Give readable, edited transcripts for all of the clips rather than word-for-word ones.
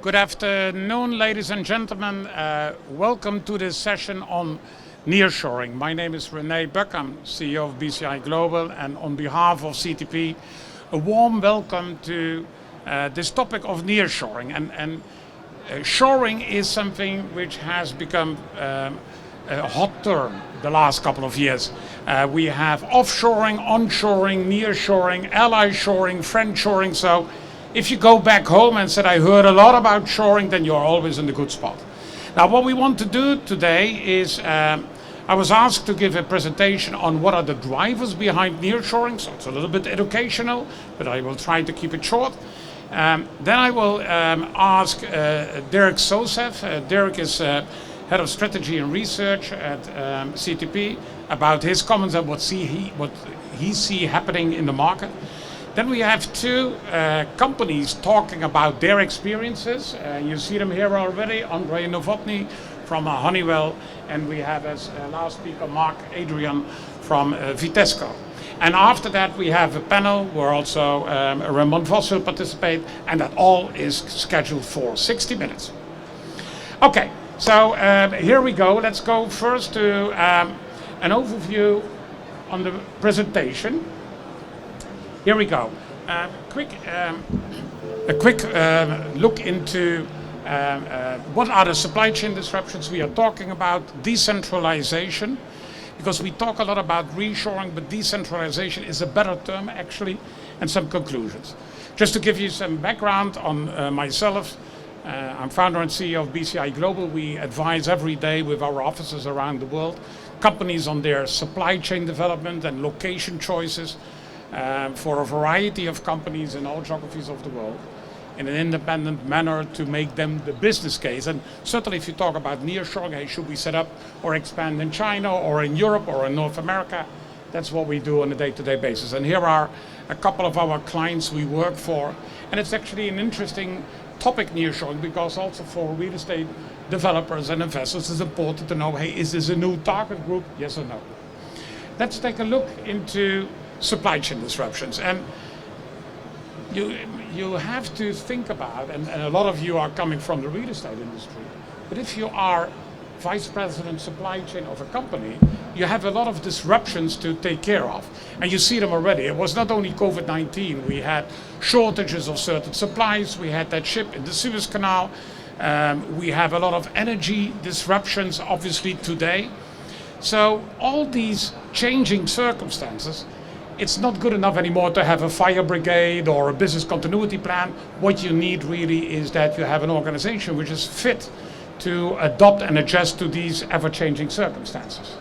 Good afternoon, ladies and gentlemen. Welcome to this session on nearshoring. My name is René Buck. I'm CEO of BCI Global, and on behalf of CTP, a warm welcome to this topic of nearshoring. And shoring is something which has become a hot term the last couple of years. We have offshoring, onshoring, nearshoring, ally shoring, friend shoring. So if you go back home and said, I heard a lot about shoring, then you're always in the good spot. Now, what we want to do today is, I was asked to give a presentation on what are the drivers behind nearshoring, so it's a little bit educational, but I will try to keep it short. Then I will ask Dirk Sosef. Dirk is Head of Strategy and Research at CTP, about his comments on what he see happening in the market. Then we have two companies talking about their experiences. You see them here already, Ondřej and Novotný from Honeywell, and we have as last speaker Marc, Adrion from Vitesco. And after that we have a panel where also Remon Vos will participate, and that all is scheduled for 60 minutes. Okay, so here we go. Let's go first to an overview on the presentation. Here we go. A quick look into what are the supply chain disruptions. We are talking about decentralization, because we talk a lot about reshoring, but decentralization is a better term actually, and some conclusions. Just to give you some background on myself, I'm founder and CEO of BCI Global. We advise every day with our offices around the world, companies on their supply chain development and location choices, for a variety of companies in all geographies of the world, in an independent manner to make them the business case. And certainly if you talk about nearshoring, hey, should we set up or expand in China or in Europe or in North America, that's what we do on a day-to-day basis. And here are a couple of our clients we work for. And it's actually an interesting topic, nearshoring, because also for real estate developers and investors it's important to know, hey, is this a new target group, yes or no? Let's take a look into supply chain disruptions. And you have to think about, and a lot of you are coming from the real estate industry, but if you are vice president supply chain of a company, you have a lot of disruptions to take care of. And you see them already. It was not only COVID-19, we had shortages of certain supplies, we had that ship in the Suez Canal, we have a lot of energy disruptions obviously today. So all these changing circumstances, it's not good enough anymore to have a fire brigade or a business continuity plan. What you need really is that you have an organization which is fit to adopt and adjust to these ever-changing circumstances.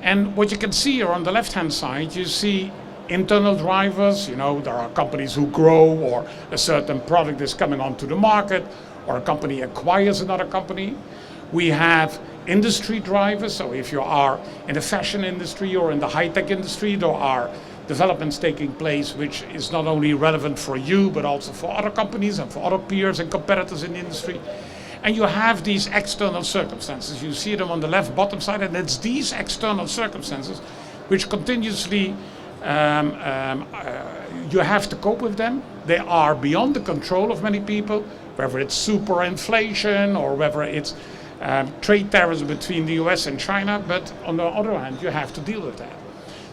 And what you can see here on the left-hand side, you see internal drivers. You know, there are companies who grow, or a certain product is coming onto the market, or a company acquires another company. We have industry drivers, so if you are in the fashion industry or in the high-tech industry, there are developments taking place which is not only relevant for you, but also for other companies and for other peers and competitors in the industry. And you have these external circumstances. You see them on the left bottom side, and it's these external circumstances which continuously you have to cope with them. They are beyond the control of many people, whether it's super inflation or whether it's trade tariffs between the US and China, but on the other hand, you have to deal with that.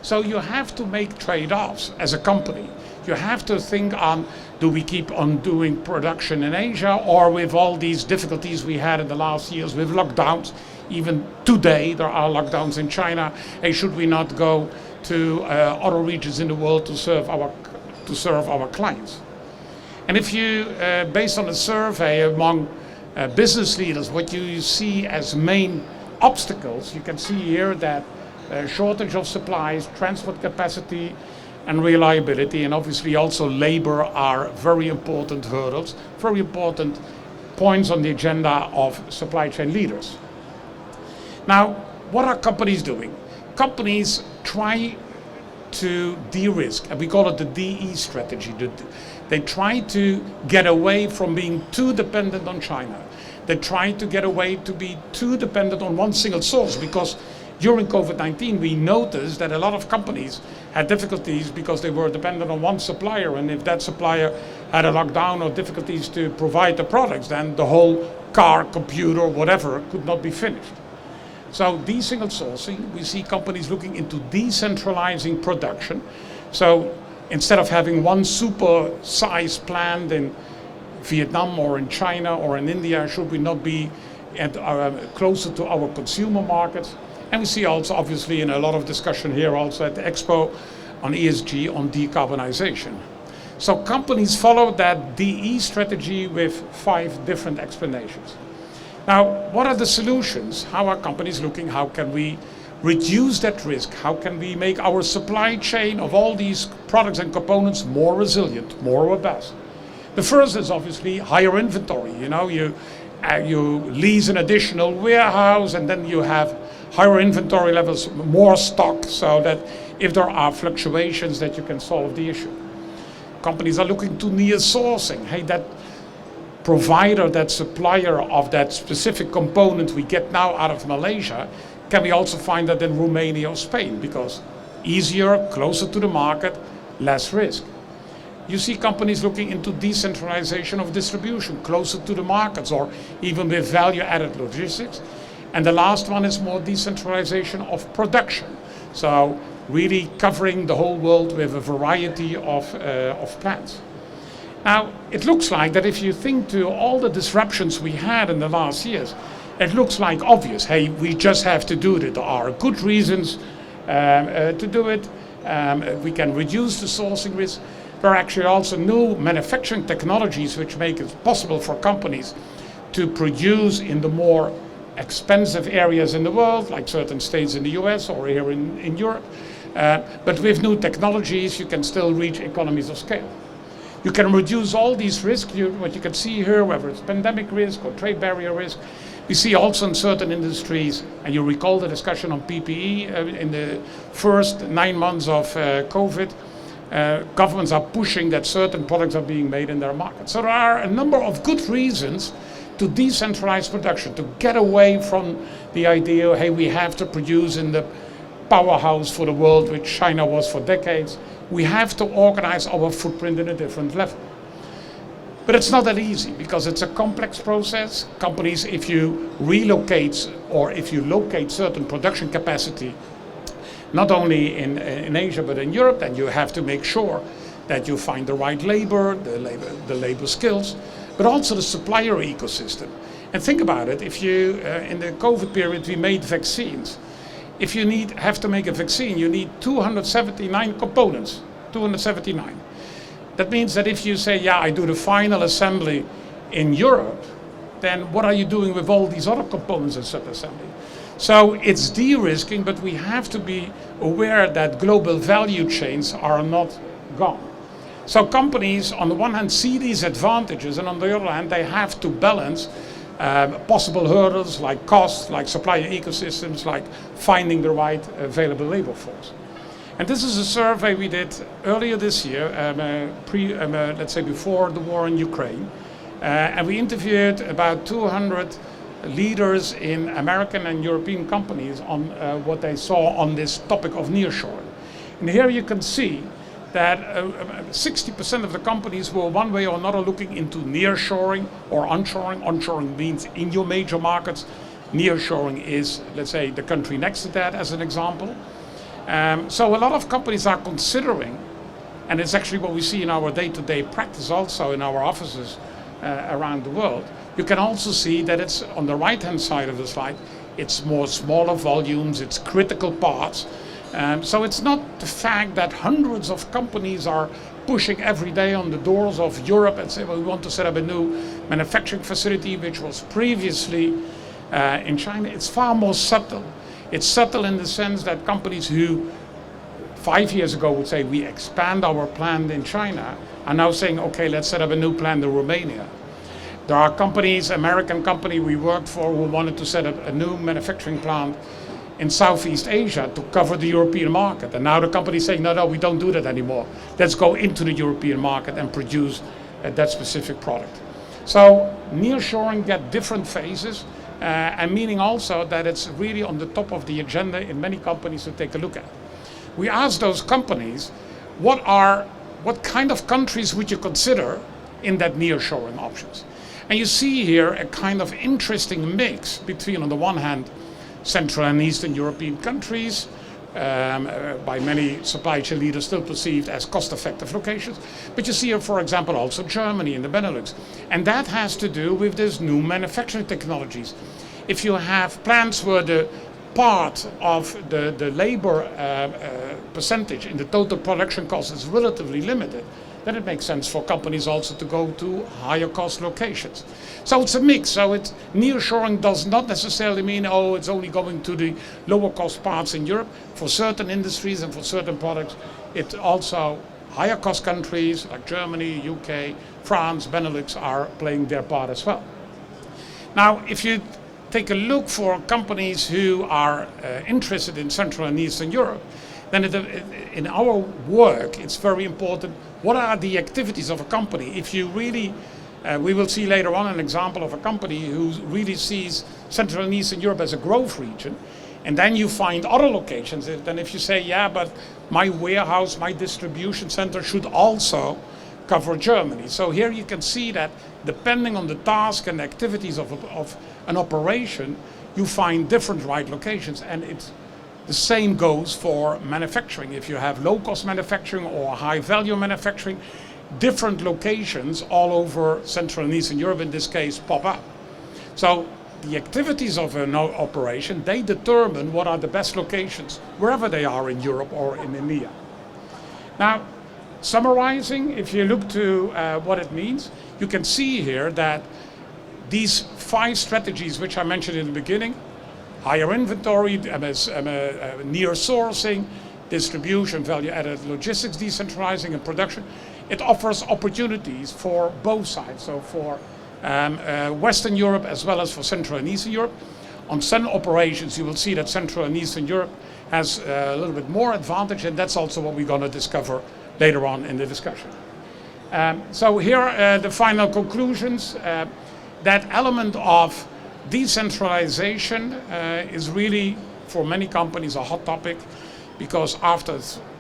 So you have to make trade-offs as a company. You have to think on, do we keep on doing production in Asia, or with all these difficulties we had in the last years with lockdowns, even today there are lockdowns in China, hey, should we not go to other regions in the world to serve our clients? And if you, based on a survey among business leaders, what you see as main obstacles, you can see here that shortage of supplies, transport capacity and reliability, and obviously also labor are very important hurdles, very important points on the agenda of supply chain leaders. Now, what are companies doing? Companies try to de-risk, and we call it the DE strategy. They try to get away from being too dependent on China. They try to get away to be too dependent on one single source, because during COVID-19 we noticed that a lot of companies had difficulties because they were dependent on one supplier, and if that supplier had a lockdown or difficulties to provide the products, then the whole car, computer, whatever could not be finished. So desingle sourcing, we see companies looking into decentralizing production. So instead of having one super size plant in Vietnam or in China or in India, should we not be at, closer to our consumer markets? And we see also obviously in a lot of discussion here also at the EXPO on ESG, on decarbonization. So companies follow that DE strategy with 5 different explanations. Now, what are the solutions? How are companies looking? How can we reduce that risk? How can we make our supply chain of all these products and components more resilient, more robust? The first is obviously higher inventory. You know, you lease an additional warehouse and then you have higher inventory levels, more stock, so that if there are fluctuations that you can solve the issue. Companies are looking to near sourcing. Hey, that provider, that supplier of that specific component we get now out of Malaysia, can we also find that in Romania or Spain? Because easier, closer to the market, less risk. You see companies looking into decentralization of distribution, closer to the markets, or even with value-added logistics. And the last one is more decentralization of production. So really covering the whole world with a variety of plants. Now, it looks like that if you think to all the disruptions we had in the last years, it looks like obvious, hey, we just have to do it. There are good reasons to do it. We can reduce the sourcing risk. There are actually also new manufacturing technologies which make it possible for companies to produce in the more expensive areas in the world, like certain states in the US or here in Europe. But with new technologies, you can still reach economies of scale. You can reduce all these risks, what you can see here, whether it's pandemic risk or trade barrier risk. We see also in certain industries, and you recall the discussion on PPE in the first 9 months of COVID, governments are pushing that certain products are being made in their market. So there are a number of good reasons to decentralize production, to get away from the idea, hey, we have to produce in the powerhouse for the world, which China was for decades. We have to organize our footprint in a different level. But it's not that easy because it's a complex process. Companies, if you relocate or if you locate certain production capacity, not only in Asia but in Europe, then you have to make sure that you find the right labor, the labor skills, but also the supplier ecosystem. And think about it, if you, in the COVID period, we made vaccines. If you have to make a vaccine, you need 279 components, 279. That means that if you say, yeah, I do the final assembly in Europe, then what are you doing with all these other components in sub-assembly? So it's de-risking, but we have to be aware that global value chains are not gone. So companies, on the one hand, see these advantages, and on the other hand, they have to balance possible hurdles like cost, like supplier ecosystems, like finding the right available labor force. And this is a survey we did earlier this year, let's say before the war in Ukraine. And we interviewed about 200 leaders in American and European companies on what they saw on this topic of nearshoring. And here you can see that 60% of the companies were one way or another looking into nearshoring or onshoring. Onshoring means in your major markets. Nearshoring is, let's say, the country next to that as an example. So a lot of companies are considering, and it's actually what we see in our day-to-day practice also in our offices around the world. You can also see that it's on the right-hand side of the slide, it's more smaller volumes, it's critical parts. So it's not the fact that hundreds of companies are pushing every day on the doors of Europe and say, well, we want to set up a new manufacturing facility, which was previously in China. It's far more subtle. It's subtle in the sense that companies who 5 years ago would say, we expand our plant in China, are now saying, okay, let's set up a new plant in Romania. There are companies, American company we worked for, who wanted to set up a new manufacturing plant in Southeast Asia to cover the European market. And now the company is saying, no, we don't do that anymore. Let's go into the European market and produce that specific product. So nearshoring get different phases, and meaning also that it's really on the top of the agenda in many companies to take a look at. We asked those companies, what kind of countries would you consider in that nearshoring options. And you see here a kind of interesting mix between, on the one hand, Central and Eastern European countries, by many supply chain leaders still perceived as cost-effective locations. But you see here, for example, also Germany and the Benelux. And that has to do with these new manufacturing technologies. If you have plants where the part of the labor percentage in the total production cost is relatively limited, then it makes sense for companies also to go to higher cost locations. So it's a mix. So nearshoring does not necessarily mean, oh, it's only going to the lower cost parts in Europe. For certain industries and for certain products, it also higher cost countries like Germany, UK, France, Benelux are playing their part as well. Now, if you take a look for companies who are interested in Central and Eastern Europe, then in our work, it's very important, what are the activities of a company? If you really, we will see later on an example of a company who really sees Central and Eastern Europe as a growth region, and then you find other locations, then if you say, yeah, but my warehouse, my distribution center should also cover Germany. So here you can see that depending on the task and activities of an operation, you find different right locations, and it's the same goes for manufacturing. If you have low-cost manufacturing or high-value manufacturing, different locations all over Central and Eastern Europe, in this case, pop up. So the activities of an operation, they determine what are the best locations, wherever they are in Europe or in EMEA. Now, summarizing, if you look to what it means, you can see here that these 5 strategies, which I mentioned in the beginning, higher inventory, near sourcing, distribution, value-added logistics, decentralizing and production, it offers opportunities for both sides. So for Western Europe as well as for Central and Eastern Europe. On some operations, you will see that Central and Eastern Europe has a little bit more advantage, and that's also what we're going to discover later on in the discussion. So here are the final conclusions. That element of decentralization is really, for many companies, a hot topic, because after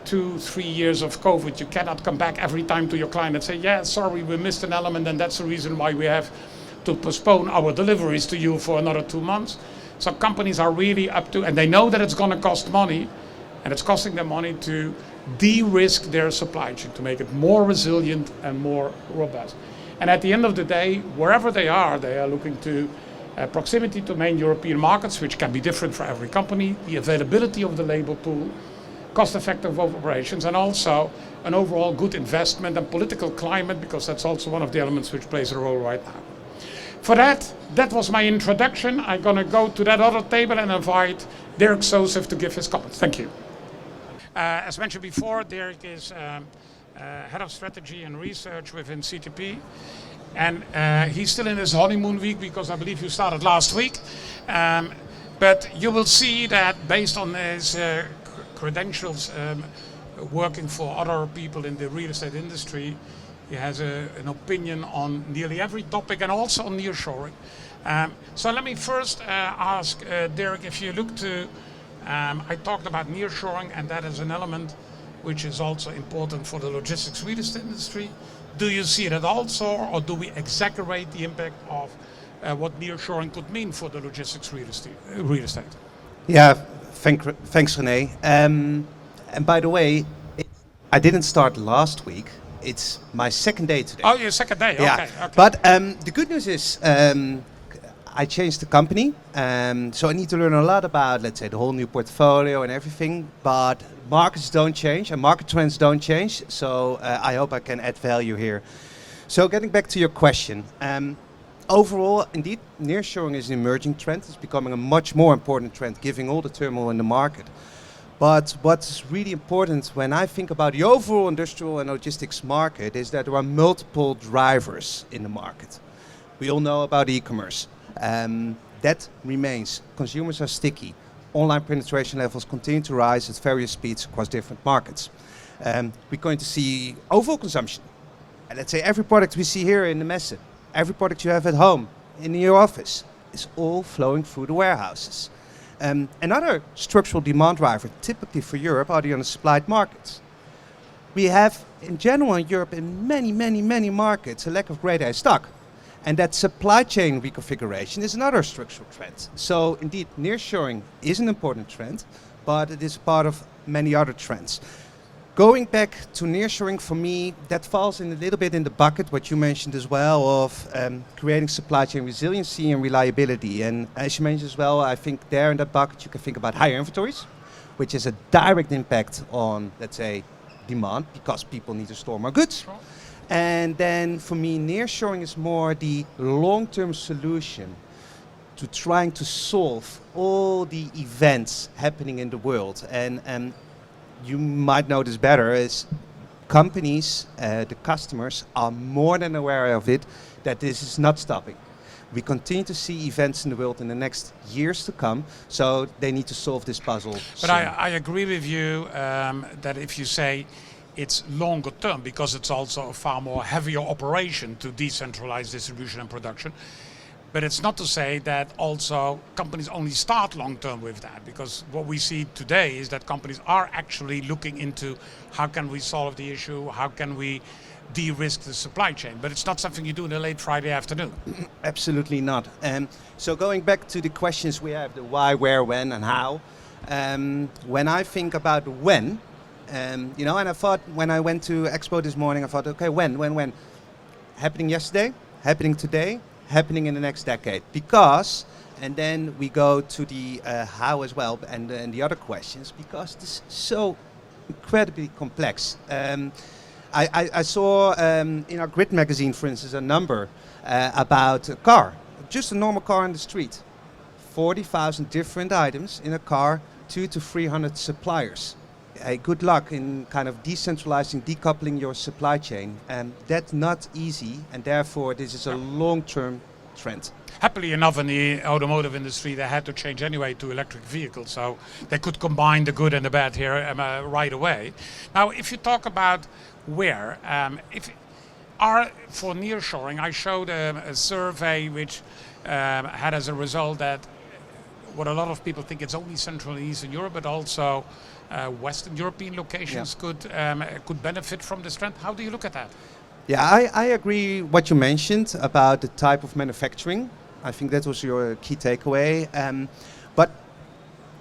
2-3 years of COVID, you cannot come back every time to your client and say, yeah, sorry, we missed an element, and that's the reason why we have to postpone our deliveries to you for another 2 months. So companies are really up to, and they know that it's going to cost money, and it's costing them money to de-risk their supply chain, to make it more resilient and more robust. And at the end of the day, wherever they are looking to proximity to main European markets, which can be different for every company, the availability of the labor pool, cost-effective operations, and also an overall good investment and political climate, because that's also one of the elements which plays a role right now. For that was my introduction. I'm going to go to that other table and invite Dirk Sosef to give his comments. Thank you. As mentioned before, Dirk is Head of Strategy and Research within CTP. And he's still in his honeymoon week, because I believe you started last week. But you will see that based on his credentials working for other people in the real estate industry, he has an opinion on nearly every topic, and also on nearshoring. So let me first ask Dirk, if you look to, I talked about nearshoring, and that is an element which is also important for the logistics real estate industry. Do you see that also, or do we exaggerate the impact of what nearshoring could mean for the logistics real estate? Yeah, thanks René. And by the way, I didn't start last week. It's my second day today. Oh, your second day, yeah. Okay. But the good news is I changed the company, so I need to learn a lot about, let's say, the whole new portfolio and everything, but markets don't change and market trends don't change, so I hope I can add value here. So getting back to your question, overall, indeed, nearshoring is an emerging trend. It's becoming a much more important trend, given all the turmoil in the market. But what's really important when I think about the overall industrial and logistics market is that there are multiple drivers in the market. We all know about e-commerce. That remains. Consumers are sticky. Online penetration levels continue to rise at various speeds across different markets. We're going to see overall consumption. And let's say every product we see here in the messe, every product you have at home, in your office, is all flowing through the warehouses. Another structural demand driver, typically for Europe, are the unsupplied markets. we have, in general in Europe, in many markets, a lack of grade A stock. And that supply chain reconfiguration is another structural trend. So indeed, nearshoring is an important trend, but it is part of many other trends. Going back to nearshoring, for me, that falls in a little bit in the bucket, what you mentioned as well, of creating supply chain resiliency and reliability. And as you mentioned as well, I think there in that bucket you can think about higher inventories, which is a direct impact on, let's say, demand, because people need to store more goods. Sure. And then for me, nearshoring is more the long-term solution to trying to solve all the events happening in the world. And you might know this better, is companies, the customers, are more than aware of it, that this is not stopping. We continue to see events in the world in the next years to come, so they need to solve this puzzle. But I agree with you that if you say it's longer term, because it's also a far more heavier operation to decentralize distribution and production. But it's not to say that also companies only start long term with that, because what we see today is that companies are actually looking into how can we solve the issue, how can we de-risk the supply chain. But it's not something you do in a late Friday afternoon. Absolutely not. So going back to the questions we have, the why, where, when and how. When I think about when, and I thought when I went to EXPO this morning, I thought, okay, when? Happening yesterday, happening today, happening in the next decade. Because, and then we go to the how as well, and the other questions, because this is so incredibly complex. I saw in our Grid magazine, for instance, a number about a car, just a normal car on the street. 40,000 different items in a car, 200 to 300 suppliers. Good luck in kind of decentralizing, decoupling your supply chain. That's not easy, and therefore this is a long-term trend. Happily enough, in the automotive industry, they had to change anyway to electric vehicles, so they could combine the good and the bad here right away. Now, if you talk about where, for nearshoring, I showed a survey which had as a result that what a lot of people think it's only Central and Eastern Europe, but also Western European locations could benefit from this trend. How do you look at that? Yeah, I agree what you mentioned about the type of manufacturing. I think that was your key takeaway. But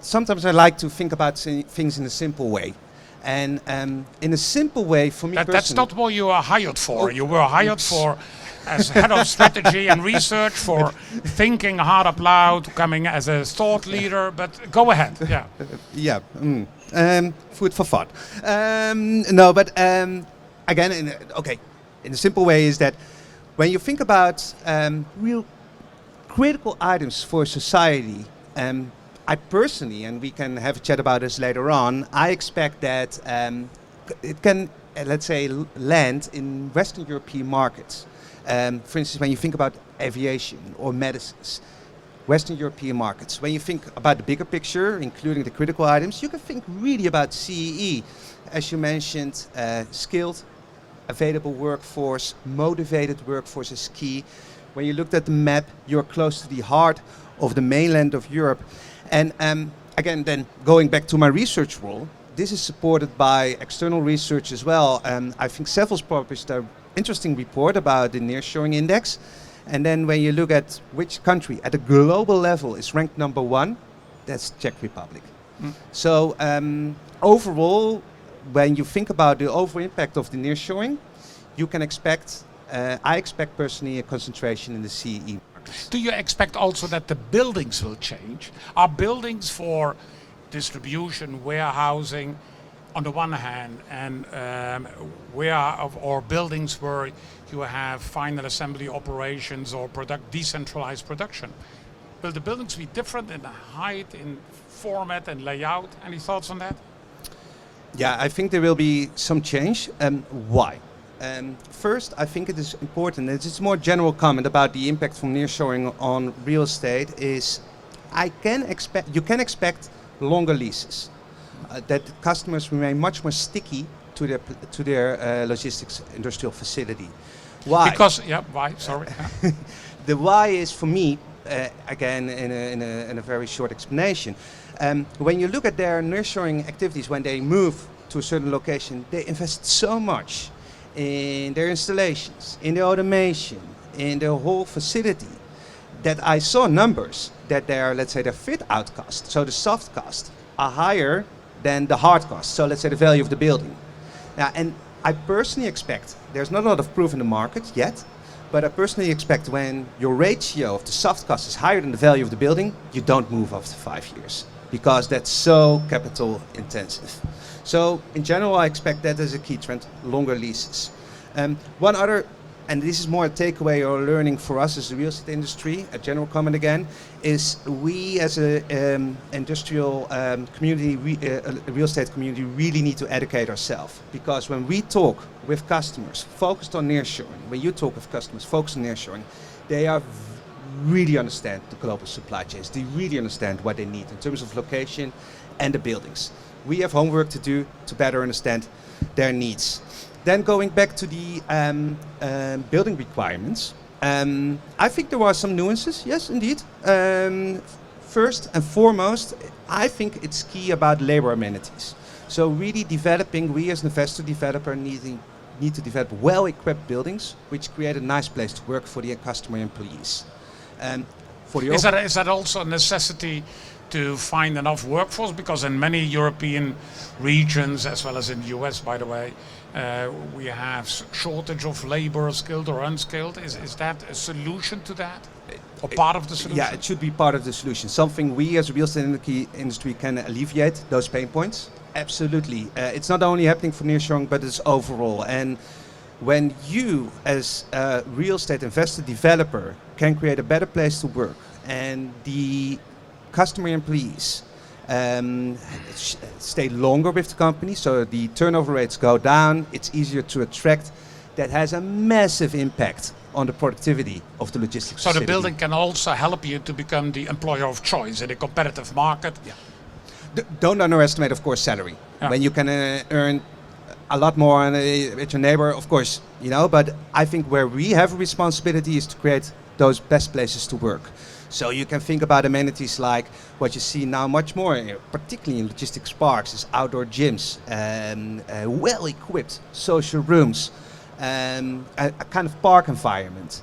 sometimes I like to think about things in a simple way. And in a simple way, for me personally... That's not what you are hired for. You were hired for as head of strategy and research, for thinking hard up loud, coming as a thought leader. But go ahead. Yeah. Food for thought. No, but again, in a simple way is that when you think about real critical items for society, I personally, and we can have a chat about this later on, I expect that it can, let's say, land in Western European markets. For instance, when you think about aviation or medicines, Western European markets. When you think about the bigger picture, including the critical items, you can think really about CEE. As you mentioned, skilled, available workforce, motivated workforce is key. When you looked at the map, you're close to the heart of the mainland of Europe. And again, then going back to my research role, this is supported by external research as well. I think Sevel's published an interesting report about the Nearshoring Index. And then when you look at which country at a global level is ranked number 1, that's Czech Republic. So overall, when you think about the overall impact of the nearshoring, you can expect, I expect personally, a concentration in the CEE. Do you expect also that the buildings will change? Are buildings for distribution, warehousing, on the one hand, and or buildings where you have final assembly operations or decentralized production? Will the buildings be different in height, in format and layout? Any thoughts on that? Yeah, I think there will be some change. Why? First, I think it is important, it's a more general comment about the impact from nearshoring on real estate, is you can expect longer leases. That customers remain much more sticky to their logistics industrial facility. Why? Because, why? Sorry. The why is, for me, again, in a very short explanation. When you look at their nearshoring activities, when they move to a certain location, they invest so much in their installations, in their automation, in the whole facility, that I saw numbers that their, let's say, their fit-out cost, so the soft cost, are higher than the hard cost. So let's say the value of the building. Now, and I personally expect, there's not a lot of proof in the market yet, but I personally expect when your ratio of the soft cost is higher than the value of the building, you don't move after 5 years, because that's so capital intensive. So in general, I expect that as a key trend, longer leases. One other, and this is more a takeaway or learning for us as a real estate industry, a general comment again, is we as a industrial community, real estate community, really need to educate ourselves. Because when we talk with customers focused on nearshoring, when you talk with customers focused on nearshoring, they are really understand the global supply chains. They really understand what they need in terms of location and the buildings. We have homework to do to better understand their needs. Then going back to the building requirements, I think there are some nuances, yes, indeed. First and foremost, I think it's key about labor amenities. So really developing, we as an investor developer need to develop well-equipped buildings which create a nice place to work for the customer employees. Is that also a necessity to find enough workforce? Because in many European regions, as well as in the US, by the way, we have shortage of labor, skilled or unskilled. Is that a solution to that? Or part of the solution? Yeah, it should be part of the solution. Something we as a real estate industry can alleviate those pain points. Absolutely. It's not only happening for nearshoring, but it's overall. And when you, as a real estate investor developer, can create a better place to work, and the customer employees stay longer with the company, so the turnover rates go down, it's easier to attract, that has a massive impact on the productivity of the logistics So facility. the building can also help you to become the employer of choice in a competitive market. Yeah. Don't underestimate, of course, salary. Yeah. When you can earn a lot more with your neighbor, of course, you know, but I think where we have a responsibility is to create those best places to work. So you can think about amenities like what you see now much more, particularly in logistics parks, is outdoor gyms, well-equipped social rooms, a kind of park environment.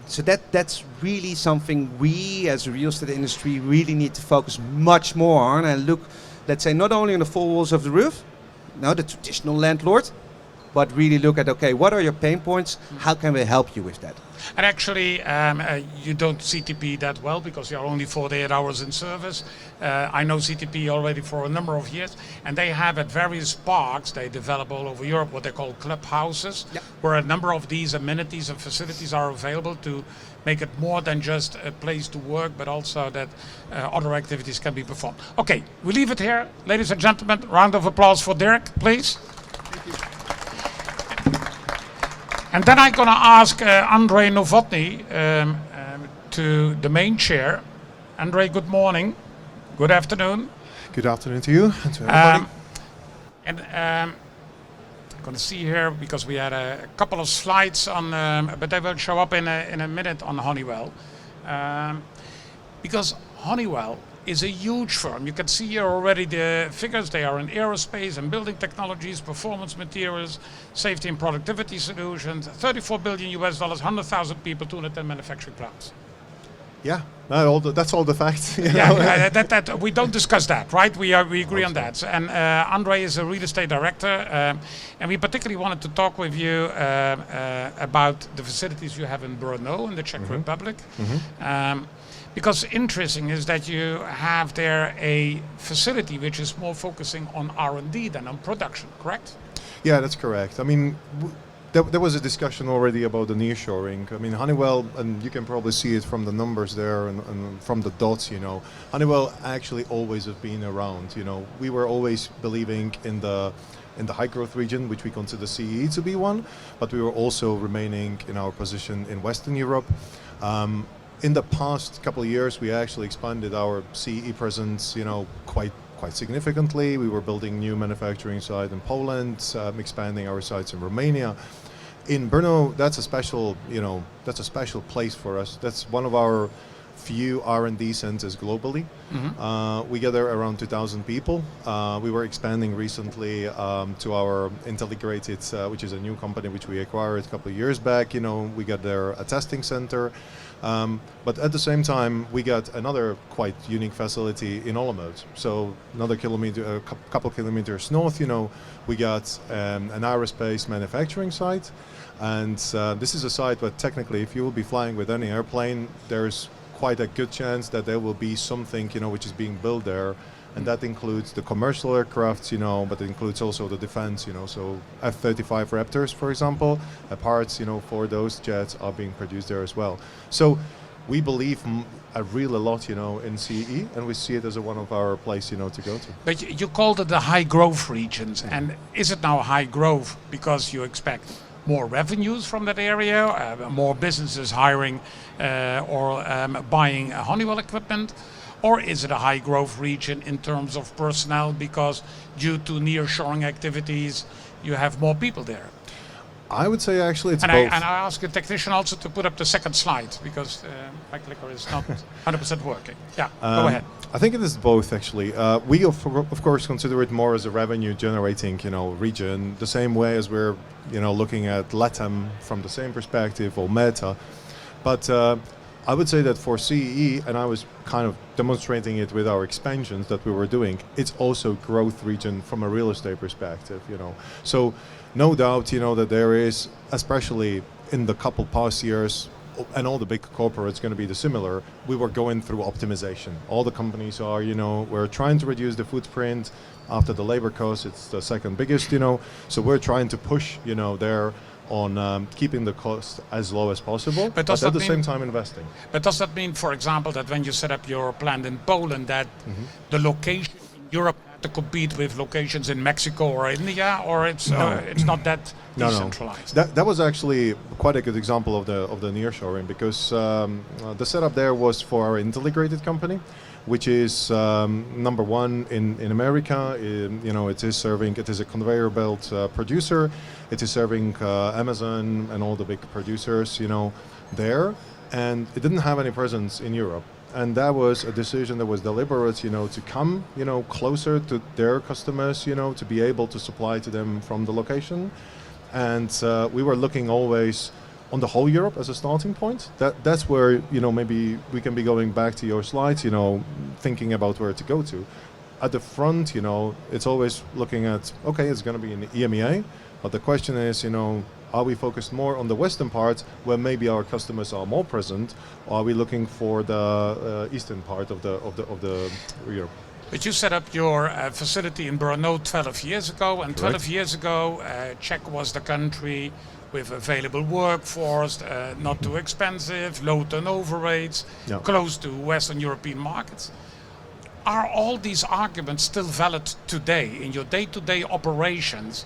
So that's really something we as a real estate industry really need to focus much more on and look, let's say, not only on the four walls of the roof, no, the traditional landlord, but really look at, okay, what are your pain points? How can we help you with that? And actually, you don't CTP that well because you're only 48 hours in service. I know CTP already for a number of years, and they have at various parks, they develop all over Europe what they call clubhouses, Yep. where a number of these amenities and facilities are available to make it more than just a place to work, but also that other activities can be performed. Okay, we leave it here. Ladies and gentlemen, round of applause for Dirk, please. Thank you. And then I'm going to ask Ondřej Novotný to the main chair. Ondřej, good morning. Good afternoon. Good afternoon to you and to everybody. I'm going to see here because we had a couple of slides on, but they will show up in a minute on Honeywell. Because Honeywell is a huge firm. You can see here already the figures. They are in aerospace and building technologies, performance materials, safety and productivity solutions, $34 billion, 100,000 people, 210 manufacturing plants. Yeah, that's all the facts. You know? Yeah, that we don't discuss that, right? We agree on that. And Ondřej is a real estate director, and we particularly wanted to talk with you about the facilities you have in Brno in the Czech Republic. Because interesting is that you have there a facility which is more focusing on R&D than on production, correct? Yeah, that's correct. I mean, there was a discussion already about the nearshoring. I mean, Honeywell, and you can probably see it from the numbers there and from the dots, you know, Honeywell actually always have been around, you know. We were always believing in the high growth region, which we consider CEE to be one, but we were also remaining in our position in Western Europe. In the past couple of years, we actually expanded our CEE presence, you know, quite significantly. We were building new manufacturing site in Poland, expanding our sites in Romania. In Brno, that's a special, you know, that's a special place for us. That's one of our few R&D centers globally. We gather around 2,000 people. We were expanding recently to our Integrated, which is a new company which we acquired a couple of years back. We got there a testing center. But at the same time, we got another quite unique facility in Olomouc. So another kilometer, a couple kilometers north, we got an aerospace manufacturing site. And this is a site where technically, if you will be flying with any airplane, there's quite a good chance that there will be something, which is being built there. And that includes the commercial aircrafts, but it includes also the defense, so F-35 Raptors, for example, parts, for those jets are being produced there as well. So we believe a really lot, in CEE, and we see it as one of our places, to go to. But you called it the high growth regions, and is it now high growth because you expect more revenues from that area, more businesses hiring or buying Honeywell equipment? Or is it a high growth region in terms of personnel because due to nearshoring activities, you have more people there? I would say actually it's both. And I ask the technician also to put up the second slide because my clicker is not 100% working. Yeah, go ahead. I think it is both actually. We of course consider it more as a revenue generating, region, the same way as we're, looking at LATAM from the same perspective or Meta. But I would say that for CEE, and I was kind of demonstrating it with our expansions that we were doing, it's also growth region from a real estate perspective, So no doubt, that there is, especially in the couple past years, and all the big corporates going to be the similar, we were going through optimization. All the companies are, we're trying to reduce the footprint. After the labor cost, it's the second biggest, So we're trying to push, there on keeping the cost as low as possible, but at the same time investing. But does that mean, for example, that when you set up your plant in Poland, that the location in Europe had to compete with locations in Mexico or India, or it's not that decentralized? No. That was actually quite a good example of the nearshoring, because the setup there was for our integrated company, which is number one in America. It is a conveyor belt producer. It is serving Amazon and all the big producers, there. And it didn't have any presence in Europe. And that was a decision that was deliberate, to come, closer to their customers, to be able to supply to them from the location. And we were looking always on the whole Europe as a starting point. That's where, maybe we can be going back to your slides, thinking about where to go to. At the front, it's always looking at, okay, it's going to be in the EMEA, but the question is, are we focused more on the western part where maybe our customers are more present, or are we looking for the eastern part of the Europe? But you set up your facility in Brno 12 years ago, and 12 years ago, Czech was the country with available workforce, not too expensive, low turnover rates, close to Western European markets. Are all these arguments still valid today in your day-to-day operations?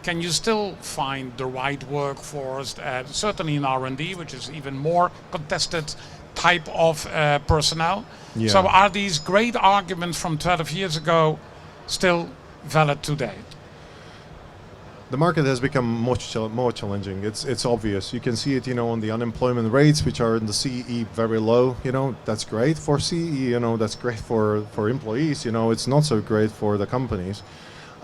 Can you still find the right workforce, certainly in R&D, which is even more contested type of personnel? Yeah. So are these great arguments from 12 years ago still valid today? The market has become much more challenging. It's obvious. You can see it, on the unemployment rates, which are in the CEE very low. That's great for CEE. That's great for employees. It's not so great for the companies.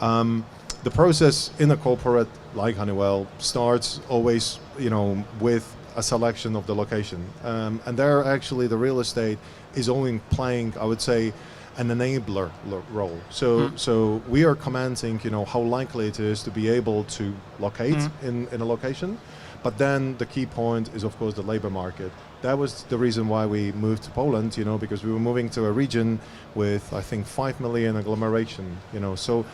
The process in a corporate like Honeywell starts always, with a selection of the location, and there actually the real estate is only playing, I would say, an enabler role. So we are commenting, how likely it is to be able to locate in a location. But then the key point is, of course, the labor market. That was the reason why we moved to Poland, because we were moving to a region with, I think, 5 million agglomeration, So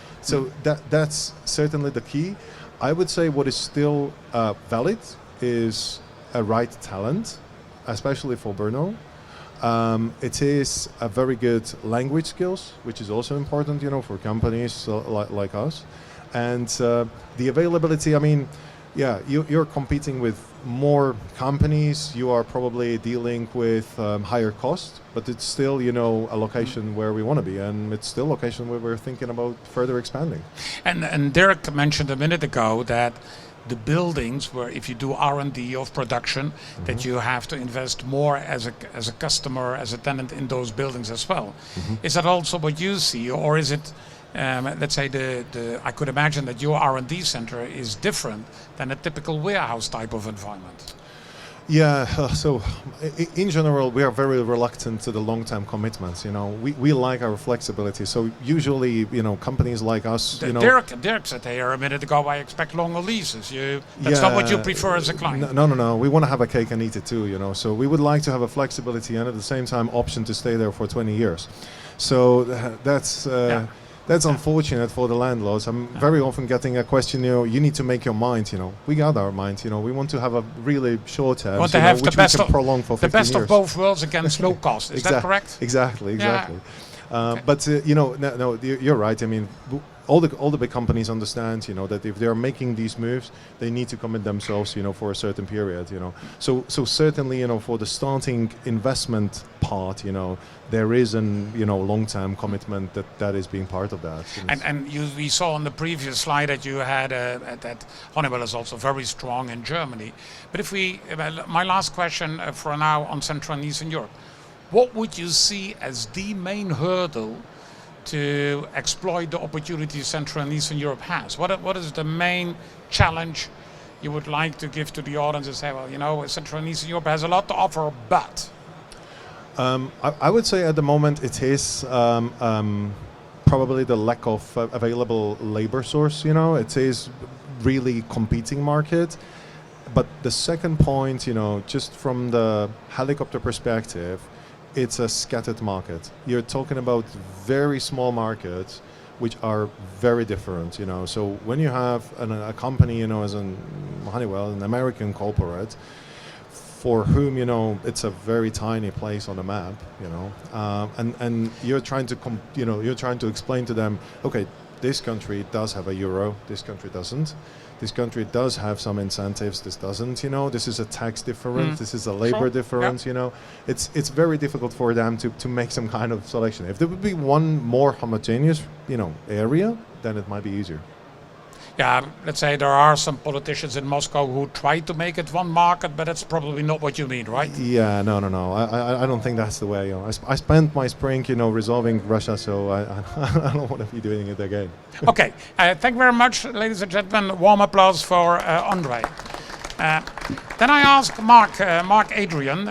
that's certainly the key. I would say what is still valid is a right talent, especially for Brno. It is a very good language skills, which is also important, for companies like us. And the availability, you're competing with more companies. You are probably dealing with higher cost, but it's still, a location where we want to be, and it's still a location where we're thinking about further expanding. And Dirk mentioned a minute ago that the buildings where if you do R&D of production, that you have to invest more as a customer, as a tenant in those buildings as well. Is that also what you see, or is it, let's say, I could imagine that your R&D center is different than a typical warehouse type of environment? Yeah, so in general, we are very reluctant to the long-term commitments. We like our flexibility. So usually, companies like us, Dirk said here a minute ago, I expect longer leases. That's not what you prefer as a client. No. We want to have a cake and eat it too. So we would like to have a flexibility and at the same time option to stay there for 20 years. So that's unfortunate for the landlords. I'm very often getting a question, you need to make your mind, We got our mind, we want to have a really short term, want to have which we can prolong for 15 years. The best of both worlds against low cost, is that correct? Exactly. Okay. But, no, you're right. I mean, all the big companies understand, that if they're making these moves, they need to commit themselves, for a certain period, So certainly, for the starting investment part, there is an long-term commitment that is being part of that. And we saw on the previous slide that you had that Honeywell is also very strong in Germany. But my last question for now on Central and Eastern Europe, what would you see as the main hurdle to exploit the opportunities Central and Eastern Europe has? What is the main challenge you would like to give to the audience and say, well, Central and Eastern Europe has a lot to offer, but... I would say at the moment it is probably the lack of available labor source. It is really competing market. But the second point, just from the helicopter perspective, it's a scattered market. You're talking about very small markets which are very different. So when you have a company, as in Honeywell, an American corporate, for whom it's a very tiny place on the map, and you're trying to explain to them, okay, this country does have a euro, this country doesn't. This country does have some incentives, this doesn't. This is a tax difference, this is a labor difference. It's very difficult for them to make some kind of selection. If there would be one more homogeneous, area, then it might be easier. Yeah, let's say there are some politicians in Moscow who try to make it one market, but that's probably not what you mean, right? Yeah, no. I don't think that's the way. I spent my spring, resolving Russia, so I don't want to be doing it again. Okay, thank you very much, ladies and gentlemen. Warm applause for Ondřej. Then I ask Marc Adrion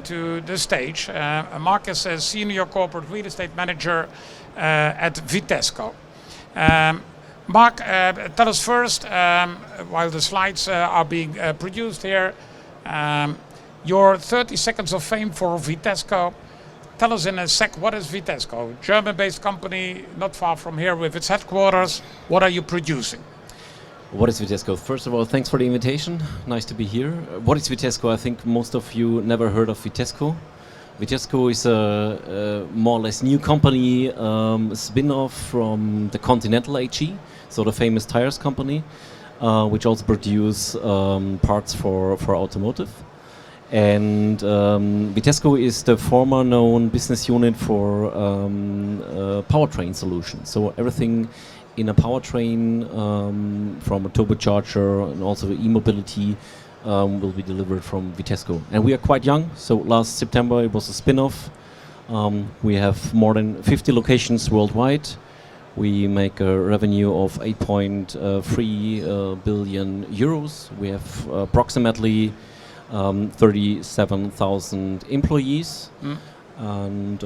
to the stage. Marc is a senior corporate real estate manager at Vitesco. Marc, tell us first, while the slides are being produced here, your 30 seconds of fame for Vitesco. Tell us in a sec, what is Vitesco? German-based company, not far from here with its headquarters. What are you producing? What is Vitesco? First of all, thanks for the invitation. Nice to be here. What is Vitesco? I think most of you never heard of Vitesco. Vitesco is a more or less new company, spin-off from the Continental AG, so the famous tires company, which also produce parts for automotive. And Vitesco is the former known business unit for powertrain solutions. So everything in a powertrain, from a turbocharger and also e-mobility, will be delivered from Vitesco. And we are quite young, so last September it was a spin-off. We have more than 50 locations worldwide. We make a revenue of 8.3 billion euros. We have approximately 37,000 employees. And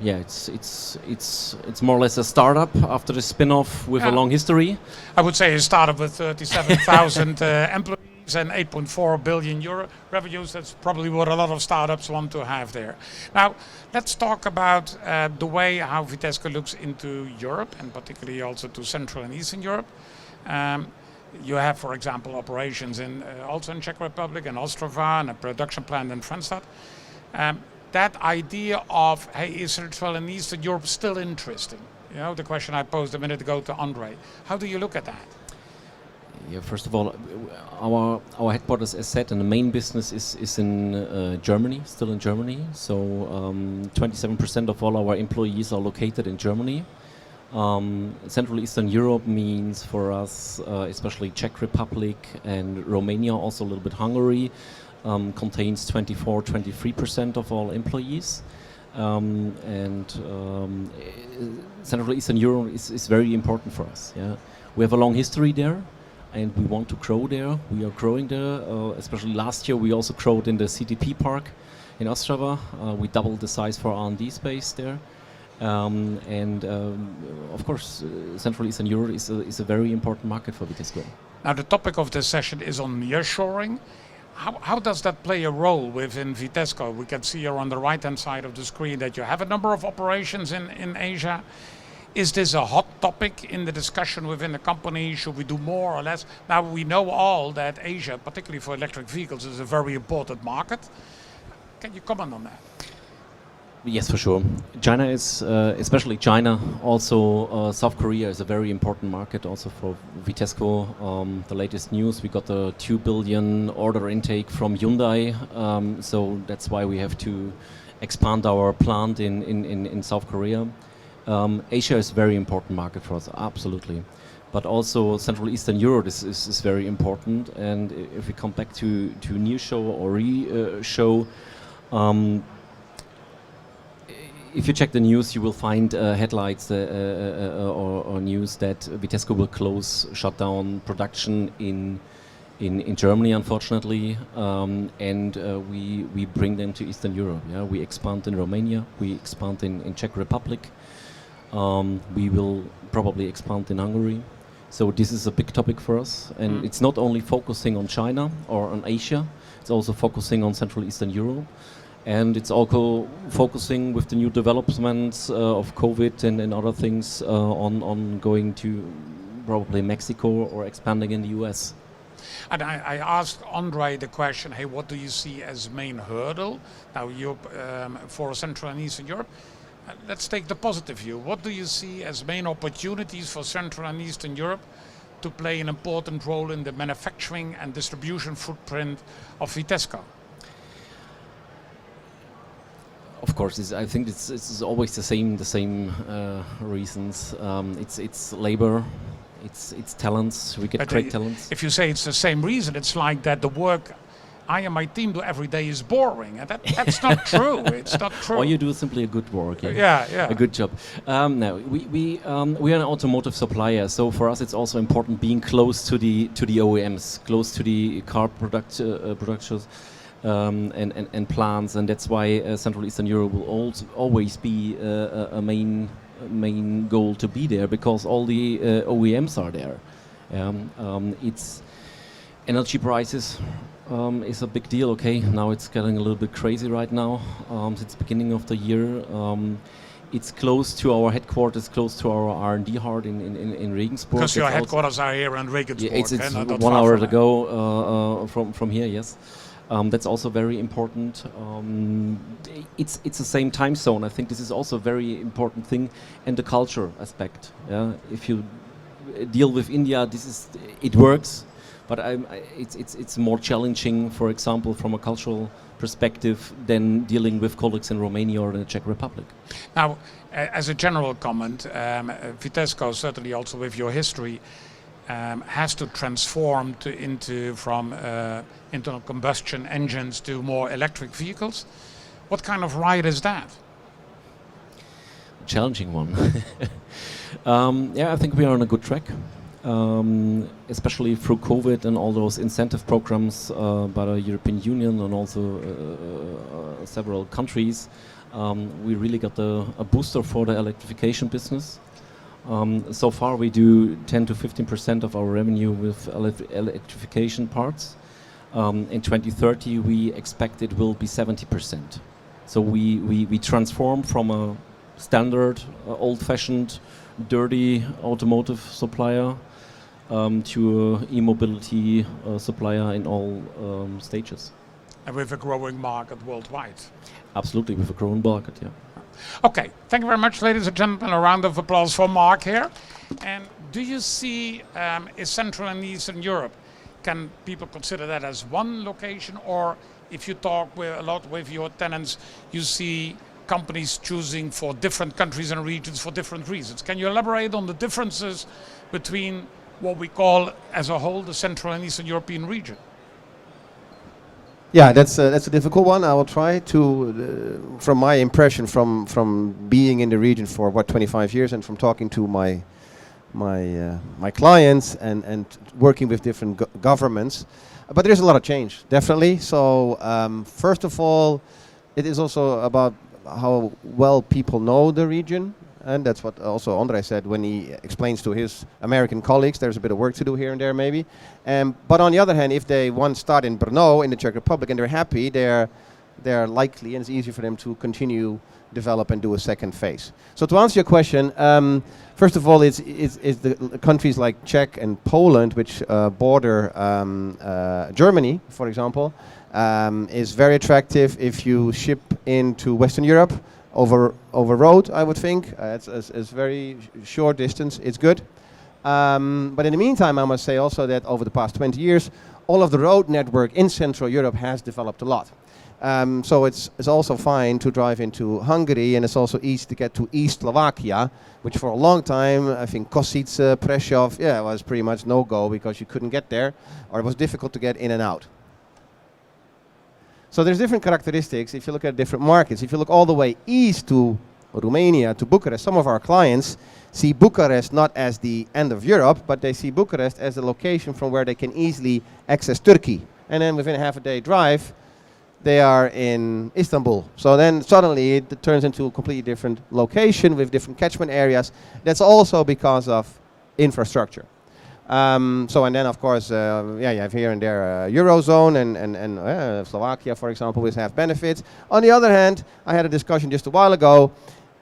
it's more or less a startup after the spin-off with a long history. I would say a startup with 37,000 employees and 8.4 billion euro revenues. That's probably what a lot of startups want to have there. Now, let's talk about the way how Vitesco looks into Europe, and particularly also to Central and Eastern Europe. You have, for example, operations also in Czech Republic and Ostrava, and a production plant in Franstadt. That idea of, hey, is Central and Eastern Europe still interesting? The question I posed a minute ago to Ondřej. How do you look at that? Yeah, first of all, our headquarters, as said, and the main business is in Germany, still in Germany. So 27% of all our employees are located in Germany. Central Eastern Europe means for us, especially Czech Republic and Romania, also a little bit Hungary, contains 23% of all employees. Central Eastern Europe is very important for us. Yeah, we have a long history there, and we want to grow there. We are growing there. Especially last year, we also growed in the CTP park in Ostrava. We doubled the size for R&D space there. Of course, Central Eastern Europe is a very important market for Vitesco. Now, the topic of this session is on nearshoring. How does that play a role within Vitesco? We can see here on the right-hand side of the screen that you have a number of operations in Asia. Is this a hot topic in the discussion within the company? Should we do more or less? Now, we know all that Asia, particularly for electric vehicles, is a very important market. Can you comment on that? Yes, for sure. China is, especially China, also South Korea is a very important market also for Vitesco. The latest news, we got a 2 billion order intake from Hyundai, so that's why we have to expand our plant in South Korea. Asia is a very important market for us, absolutely. But also Central Eastern Europe is very important, and if we come back to Nearshow or Re-show, if you check the news, you will find headlines or news that Vitesco will shut down production in Germany, unfortunately, and we bring them to Eastern Europe. Yeah, we expand in Romania, we expand in Czech Republic, we will probably expand in Hungary. So this is a big topic for us, and it's not only focusing on China or on Asia, it's also focusing on Central Eastern Europe. And it's also focusing with the new developments of COVID and other things on going to probably Mexico or expanding in the US. And I asked Ondřej the question, hey, what do you see as main hurdle now for Central and Eastern Europe? Let's take the positive view. What do you see as main opportunities for Central and Eastern Europe to play an important role in the manufacturing and distribution footprint of Vitesco? Of course, I think it's always the same reasons. It's labor, it's talents. We get great talents. If you say it's the same reason, it's like that the work I and my team do every day is boring, and that's not true. It's not true. Or you do simply a good work. Yeah. A good job. No, we are an automotive supplier, so for us it's also important being close to the OEMs, close to the car producers. And plants, and that's why Central Eastern Europe will always be a main goal to be there, because all the OEMs are there. It's energy prices is a big deal. Okay, now it's getting a little bit crazy right now. Since beginning of the year, it's close to our headquarters, close to our R&D heart in Regensburg. Because your headquarters are here in Regensburg. Yeah, it's 1 hour to go from here. Yes. That's also very important. It's the same time zone. I think this is also a very important thing, and the culture aspect. Yeah, if you deal with India, it works, but it's more challenging, for example, from a cultural perspective than dealing with colleagues in Romania or in the Czech Republic. Now, as a general comment, Vitesco, certainly also with your history, has to transform from internal combustion engines to more electric vehicles. What kind of ride is that? Challenging one. I think we are on a good track, especially through COVID and all those incentive programs by the European Union and also several countries. We really got a booster for the electrification business. So far we do 10 to 15% of our revenue with electrification parts. In 2030 we expect it will be 70%. So we transform from a standard, old-fashioned, dirty automotive supplier to a e-mobility supplier in all stages. And with a growing market worldwide. Absolutely, with a growing market, yeah. Okay, thank you very much, ladies and gentlemen. A round of applause for Marc here. And do you see is Central and Eastern Europe, can people consider that as one location, or if you talk a lot with your tenants, you see companies choosing for different countries and regions for different reasons. Can you elaborate on the differences between what we call as a whole the Central and Eastern European region? Yeah, that's a difficult one. I will try to, from my impression, from being in the region for 25 years, and from talking to my clients and working with different governments. But there's a lot of change, definitely. So first of all, it is also about how well people know the region. And that's what also Ondřej said when he explains to his American colleagues. There's a bit of work to do here and there, maybe. But on the other hand, if they once start in Brno, in the Czech Republic, and they're happy, they're likely, and it's easy for them to continue, develop, and do a second phase. So to answer your question, first of all, it's the countries like Czech and Poland, which border Germany, for example, is very attractive if you ship into Western Europe. Over road, I would think. It's very short distance. It's good. But in the meantime, I must say also that over the past 20 years, all of the road network in Central Europe has developed a lot. So it's also fine to drive into Hungary, and it's also easy to get to East Slovakia, which for a long time, I think Košice, Prešov, was pretty much no-go because you couldn't get there, or it was difficult to get in and out. So there's different characteristics if you look at different markets. If you look all the way east to Romania, to Bucharest, some of our clients see Bucharest not as the end of Europe, but they see Bucharest as a location from where they can easily access Turkey. And then within a half a day drive, they are in Istanbul. So then suddenly it turns into a completely different location with different catchment areas. That's also because of infrastructure. And then of course, you have here and there Eurozone and Slovakia, for example, which have benefits. On the other hand, I had a discussion just a while ago.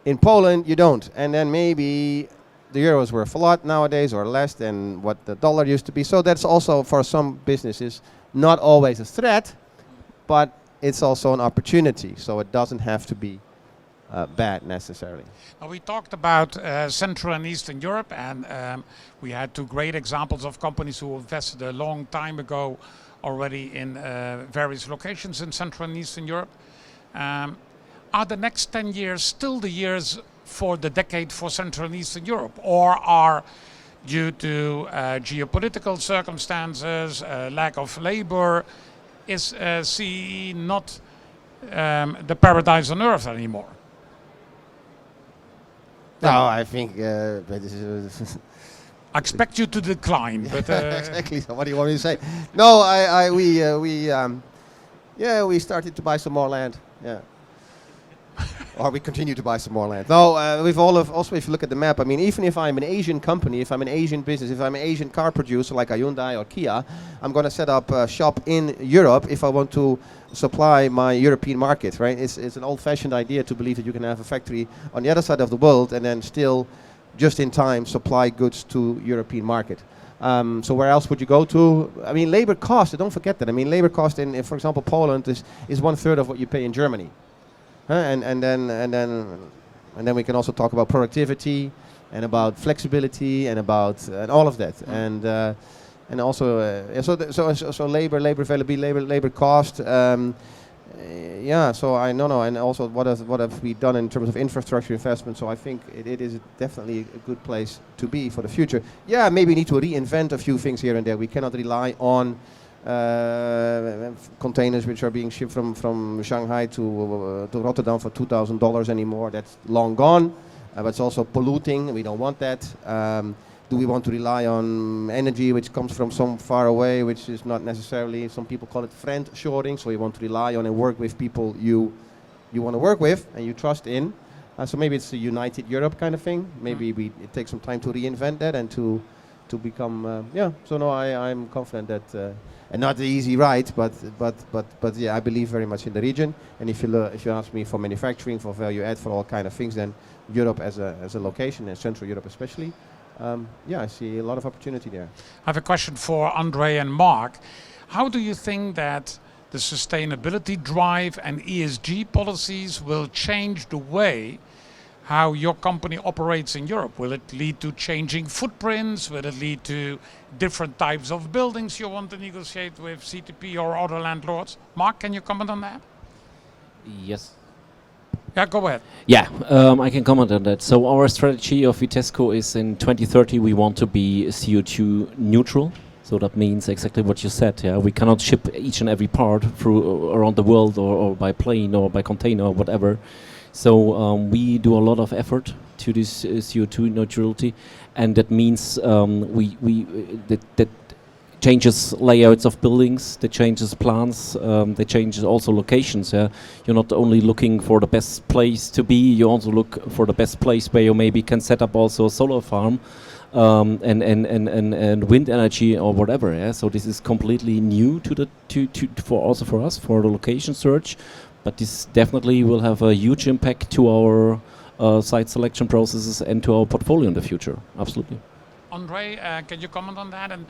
In Poland, you don't. And then maybe the euros worth a lot nowadays or less than what the dollar used to be. So that's also for some businesses not always a threat, but it's also an opportunity. So it doesn't have to be bad necessarily. Now we talked about Central and Eastern Europe, and we had two great examples of companies who invested a long time ago already in various locations in Central and Eastern Europe. Are the next 10 years still the years for the decade for Central and Eastern Europe, or are, due to geopolitical circumstances, lack of labor, is CEE not the paradise on earth anymore? No, I think this is I expect you to decline, but exactly. So what do you want me to say? No, we started to buy some more land. Yeah. Or we continue to buy some more land. No, also if you look at the map, I mean, even if I'm an Asian company, if I'm an Asian business, if I'm an Asian car producer like a Hyundai or Kia, I'm going to set up a shop in Europe if I want to supply my European market, right? It's an old-fashioned idea to believe that you can have a factory on the other side of the world and then still, just in time, supply goods to European market. So where else would you go to? I mean, labor cost, don't forget that. I mean, labor cost in for example, Poland is 1/3 of what you pay in Germany. And then we can also talk about productivity and about flexibility and about and all of that, and also so labor availability, labor cost. So I know, and also what have we done in terms of infrastructure investment? So I think it is definitely a good place to be for the future. Yeah, maybe we need to reinvent a few things here and there. We cannot rely on containers which are being shipped from Shanghai to Rotterdam for $2,000 anymore. That's long gone, but it's also polluting. We don't want that. Do we want to rely on energy which comes from some far away, which is not necessarily, some people call it friend-shoring, so you want to rely on and work with people you want to work with and you trust in. So maybe it's a united Europe kind of thing. Maybe it takes some time to reinvent that and to become, So no, I'm confident that, and not the easy ride, but yeah, I believe very much in the region. And if you ask me for manufacturing, for value add, for all kind of things, then Europe as a location, and Central Europe especially, I see a lot of opportunity there. I have a question for Ondřej and Marc. How do you think that the sustainability drive and ESG policies will change the way how your company operates in Europe? Will it lead to changing footprints? Will it lead to different types of buildings you want to negotiate with CTP or other landlords? Marc, can you comment on that? Yes. Yeah, go ahead. Yeah, I can comment on that. So our strategy of Vitesco is in 2030 we want to be CO2 neutral. So that means exactly what you said. Yeah, we cannot ship each and every part through around the world or by plane or by container or whatever. So we do a lot of effort to this CO2 neutrality, and that means that changes layouts of buildings, that changes plans, that changes also locations. Yeah, you're not only looking for the best place to be, you also look for the best place where you maybe can set up also a solar farm, and wind energy or whatever. Yeah, so this is completely new for us for the location search, but this definitely will have a huge impact to our site selection processes and to our portfolio in the future. Absolutely. Ondřej, can you comment on that? And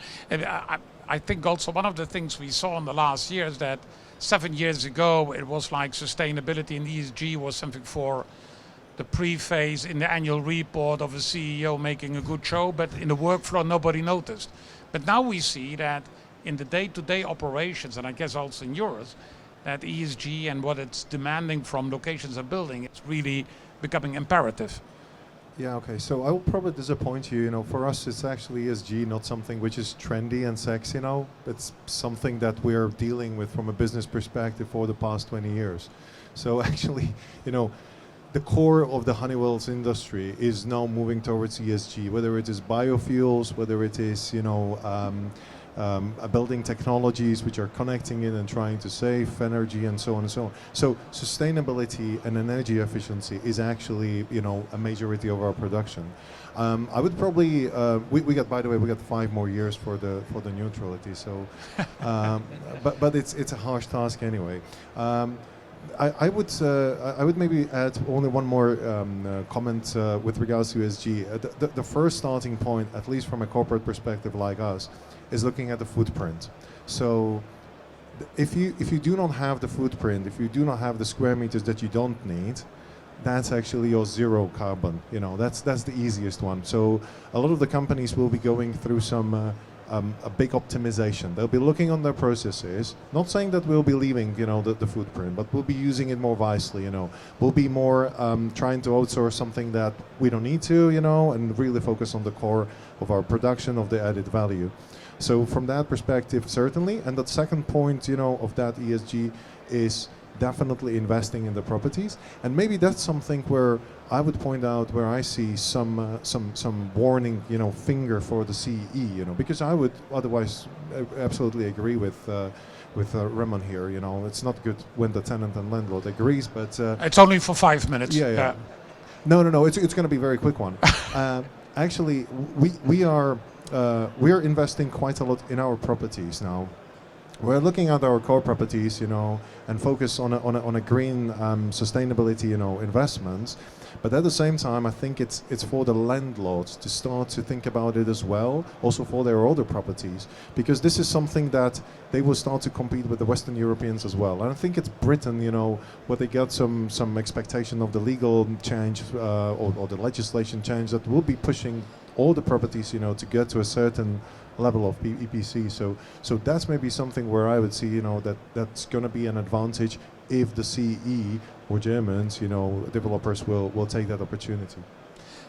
I think also one of the things we saw in the last year is that 7 years ago it was like sustainability and ESG was something for the pre-phase in the annual report of a CEO making a good show, but in the workflow nobody noticed. But now we see that in the day-to-day operations, and I guess also in yours, that ESG and what it's demanding from locations and building, it's really becoming imperative. Yeah, okay, so I will probably disappoint you. You know, for us, it's actually ESG, not something which is trendy and sexy, you know. It's something that we're dealing with from a business perspective for the past 20 years. So actually, you know, the core of the Honeywell's industry is now moving towards ESG, whether it is biofuels, whether it is, you know, building technologies which are connecting it and trying to save energy and so on and so on. So sustainability and energy efficiency is actually, you know, a majority of our production. I would probably we got, by the way, we got 5 more years for the neutrality. So, but it's a harsh task anyway. I would maybe add only one more comment with regards to ESG. The first starting point, at least from a corporate perspective like us, is looking at the footprint. So if you do not have the footprint, if you do not have the square meters that you don't need, that's actually your zero carbon. You know, that's the easiest one. So a lot of the companies will be going through some a big optimization. They'll be looking on their processes, not saying that we'll be leaving, you know, the footprint, but we'll be using it more wisely, you know. We'll be more trying to outsource something that we don't need to, you know, and really focus on the core of our production, of the added value. So from that perspective, certainly. And the second point, you know, of that ESG is definitely investing in the properties. And maybe that's something where I would point out where I see some warning, you know, finger for the CEE, you know, because I would otherwise absolutely agree with Remon here. You know, it's not good when the tenant and landlord agrees, but it's only for 5 minutes. Yeah. No. It's going to be a very quick one. Actually, we are investing quite a lot in our properties now. We're looking at our core properties, you know, and focus on a green sustainability, you know, investments. But at the same time, I think it's for the landlords to start to think about it as well, also for their older properties, because this is something that they will start to compete with the Western Europeans as well. And I think it's Britain, you know, where they get some expectation of the legal change or the legislation change that will be pushing all the properties, you know, to get to a certain level of EPC. So that's maybe something where I would see, you know, that's going to be an advantage if the CE or Germans, you know, developers will take that opportunity.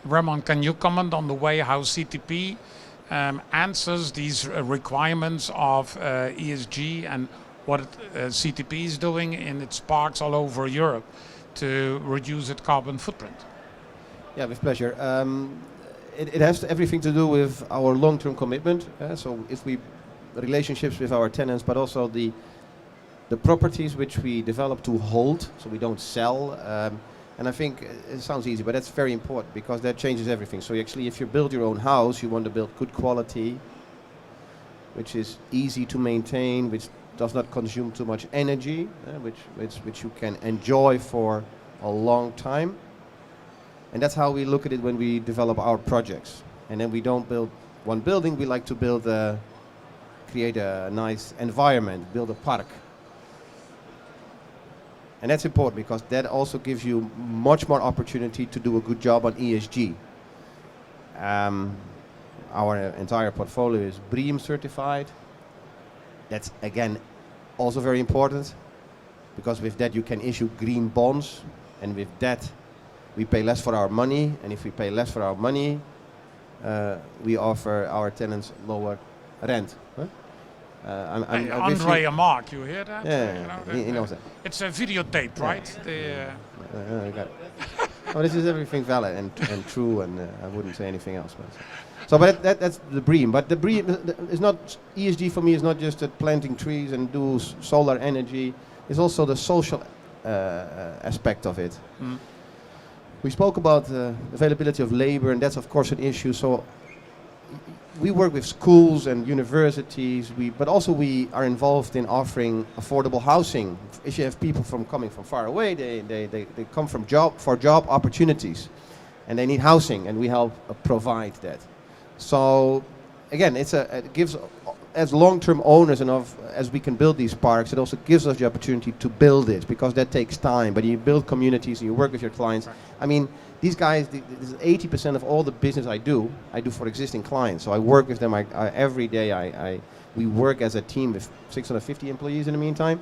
Remon, can you comment on the way how CTP answers these requirements of ESG and what CTP is doing in its parks all over Europe to reduce its carbon footprint? Yeah, with pleasure. It has everything to do with our long-term commitment. So if we relationships with our tenants, but also the properties which we develop to hold, so we don't sell. And I think it sounds easy, but that's very important because that changes everything. So actually, if you build your own house, you want to build good quality, which is easy to maintain, which does not consume too much energy, which you can enjoy for a long time. And that's how we look at it when we develop our projects. And then we don't build one building, we like to build create a nice environment, build a park. And that's important because that also gives you much more opportunity to do a good job on ESG. Our entire portfolio is BREEAM certified. That's again also very important because with that you can issue green bonds And with that, we pay less for our money, and if we pay less for our money, we offer our tenants lower rent. Huh? Hey, Ondřej and Marc, you hear that? Yeah, You know, he knows that. It's a videotape, right? I got it. Oh, this is everything valid and true, and I wouldn't say anything else. But that's the BREEAM. But the BREEAM is not ESG for me. Is not just planting trees and do solar energy. It's also the social aspect of it. Mm. We spoke about availability of labor, and that's of course an issue. So we work with schools and universities, but also we are involved in offering affordable housing. If you have people coming from far away, they come from job opportunities, and they need housing, and we help provide that. So again, it gives, as long-term owners and as we can build these parks, it also gives us the opportunity to build it, because that takes time. But you build communities and you work with your clients. Right. I mean, these guys, this is 80% of all the business I do for existing clients. So I work with them every day. We work as a team with 650 employees in the meantime,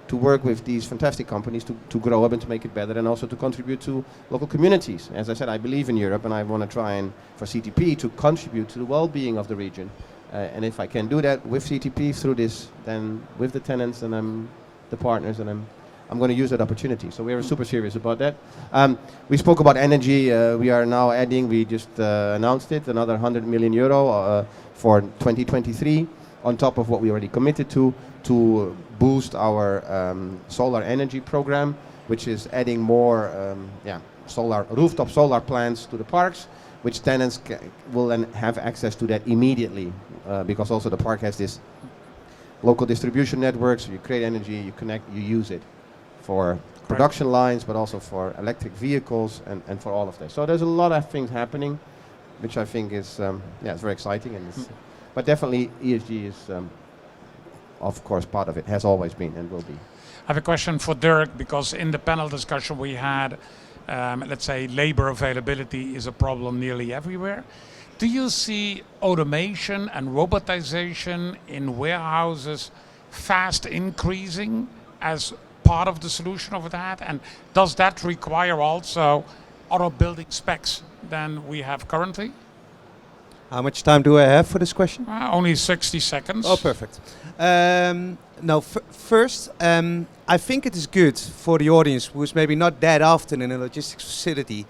to work with these fantastic companies to grow up and to make it better, and also to contribute to local communities. As I said, I believe in Europe, and I want to try and, for CTP, to contribute to the well-being of the region. And if I can do that with CTP through this, then with the tenants and the partners, and I'm going to use that opportunity. So we're super serious about that. We spoke about energy. We are now adding, we just announced it, another 100 million euro for 2023, on top of what we already committed to boost our solar energy program, which is adding more rooftop solar plants to the parks, which tenants will then have access to that immediately, because also the park has this local distribution network, so you create energy, you connect, you use it for production lines, but also for electric vehicles and for all of this. So there's a lot of things happening, which I think is it's very exciting, and but definitely ESG is of course part of it, has always been and will be. I have a question for Dirk, because in the panel discussion we had, let's say labor availability is a problem nearly everywhere. Do you see automation and robotization in warehouses fast increasing as part of the solution of that? And does that require also other building specs than we have currently? How much time do I have for this question? Only 60 seconds. Oh, perfect. First, I think it is good for the audience who's maybe not that often in a logistics facility.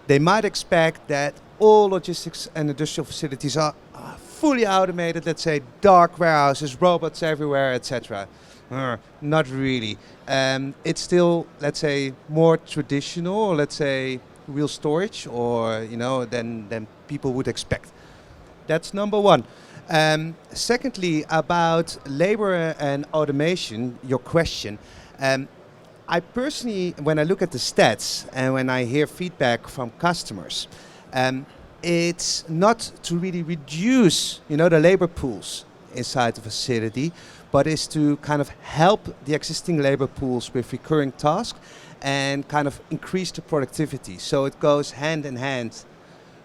They might expect that all logistics and industrial facilities are fully automated, let's say dark warehouses, robots everywhere, etc. Not really. It's still, let's say, more traditional, let's say real storage, or than people would expect. That's number one. Secondly, about labor and automation, your question. I personally, when I look at the stats and when I hear feedback from customers, it's not to really reduce, the labor pools inside the facility, but is to kind of help the existing labor pools with recurring tasks and kind of increase the productivity. So it goes hand in hand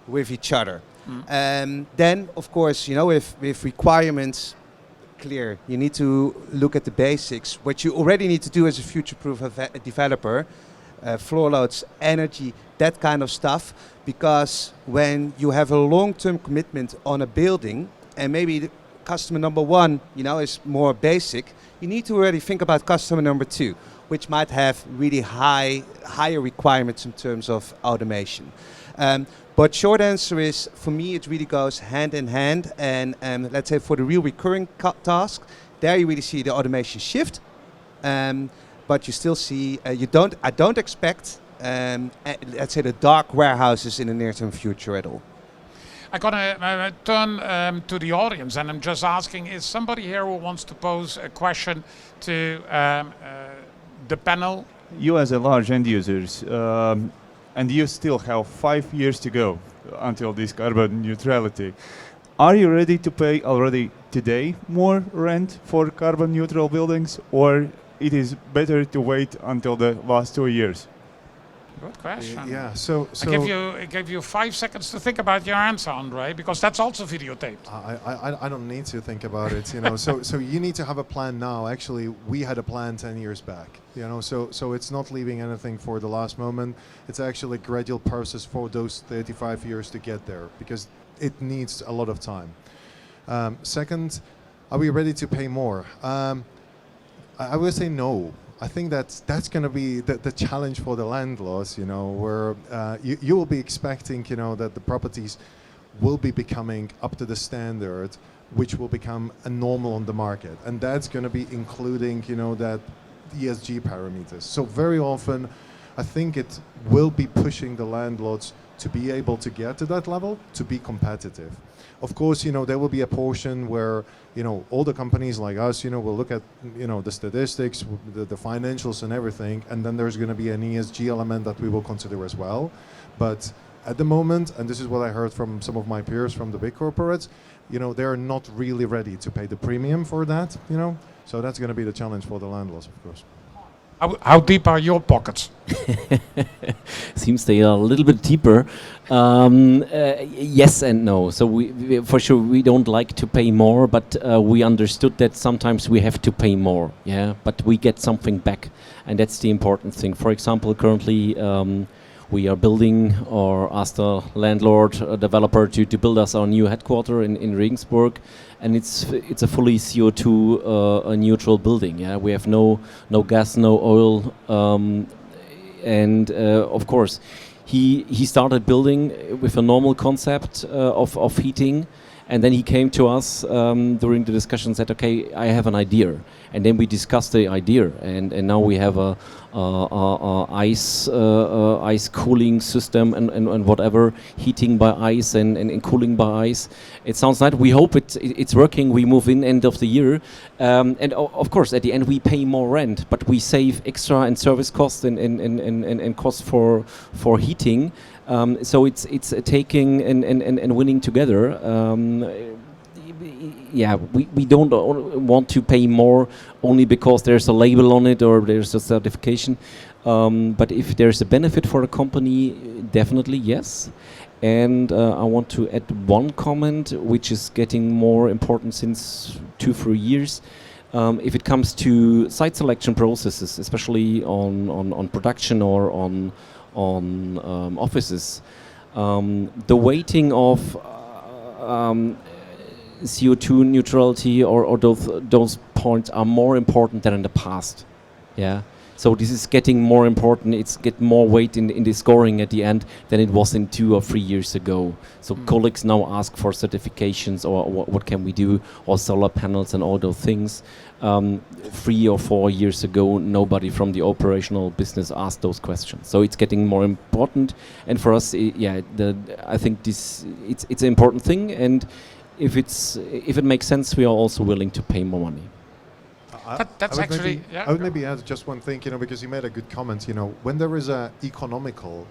with each other. Then, of course, with requirements clear, you need to look at the basics. What you already need to do as a future-proof developer, floor loads, energy, that kind of stuff. Because when you have a long-term commitment on a building, and maybe the customer number one, is more basic, you need to already think about customer number two, which might have really higher requirements in terms of automation. But short answer is, for me, it really goes hand in hand. And let's say for the real recurring task, there you really see the automation shift. But you still see, I don't expect, let's say, the dark warehouses in the near-term future at all. I'm going to turn to the audience, and I'm just asking, is somebody here who wants to pose a question to the panel? You as a large end users, and you still have 5 years to go until this carbon neutrality. Are you ready to pay already today more rent for carbon neutral buildings, or it is better to wait until the last 2 years? Good question. Yeah. So I gave you 5 seconds to think about your answer, Ondřej, because that's also videotaped. I don't need to think about it, So you need to have a plan now. Actually, we had a plan 10 years back, So it's not leaving anything for the last moment. It's actually a gradual process for those 35 years to get there, because it needs a lot of time. Second, are we ready to pay more? I would say no. I think that's going to be the challenge for the landlords, where you will be expecting, that the properties will be becoming up to the standard, which will become a normal on the market. And that's going to be including, that ESG parameters. So very often, I think it will be pushing the landlords to be able to get to that level, to be competitive. Of course, there will be a portion where, all the companies like us, will look at, the statistics, the financials and everything, and then there's going to be an ESG element that we will consider as well. But at the moment, and this is what I heard from some of my peers from the big corporates, they're not really ready to pay the premium for that, So that's going to be the challenge for the landlords, of course. How deep are your pockets? Seems they are a little bit deeper. Yes and no. So we for sure we don't like to pay more, but we understood that sometimes we have to pay more. Yeah, but we get something back, and that's the important thing. For example, currently we are building or asked a landlord, a developer to build us our new headquarter in Regensburg, and it's a fully CO2 neutral building. Yeah, we have no gas, no oil, and of course, he started building with a normal concept of heating. And then he came to us during the discussion and said, okay, I have an idea. And then we discussed the idea. And now we have a ice cooling system and whatever, heating by ice and cooling by ice. It sounds nice. We hope it's working. We move in end of the year. And of course, at the end, we pay more rent, but we save extra and service costs and costs for heating. So it's taking and winning together. We don't want to pay more only because there's a label on it or there's a certification. But if there's a benefit for a company, definitely yes. And I want to add one comment, which is getting more important since 2-3 years. If it comes to site selection processes, especially on production or on offices, the weighting of CO2 neutrality or those points are more important than in the past. Yeah. So this is getting more important. It's get more weight in the scoring at the end than it was in 2 or 3 years ago. So colleagues now ask for certifications or what can we do, or solar panels and all those things. 3 or 4 years ago, nobody from the operational business asked those questions. So it's getting more important. And for us, I think it's an important thing. And if it makes sense, we are also willing to pay more money. That's actually. I would maybe add just one thing, because you made a good comment. When there is a economical,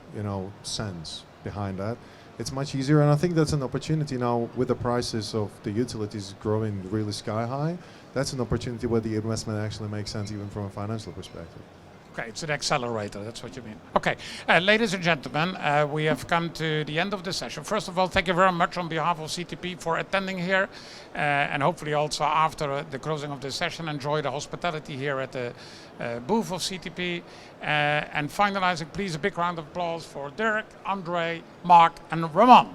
sense behind that, it's much easier. And I think that's an opportunity now with the prices of the utilities growing really sky high. That's an opportunity where the investment actually makes sense, even from a financial perspective. Okay, it's an accelerator, that's what you mean. Okay, ladies and gentlemen, we have come to the end of the session. First of all, thank you very much on behalf of CTP for attending here, and hopefully also after the closing of the session, enjoy the hospitality here at the booth of CTP. And finalizing, please, a big round of applause for Dirk, Ondřej, Marc and Remon.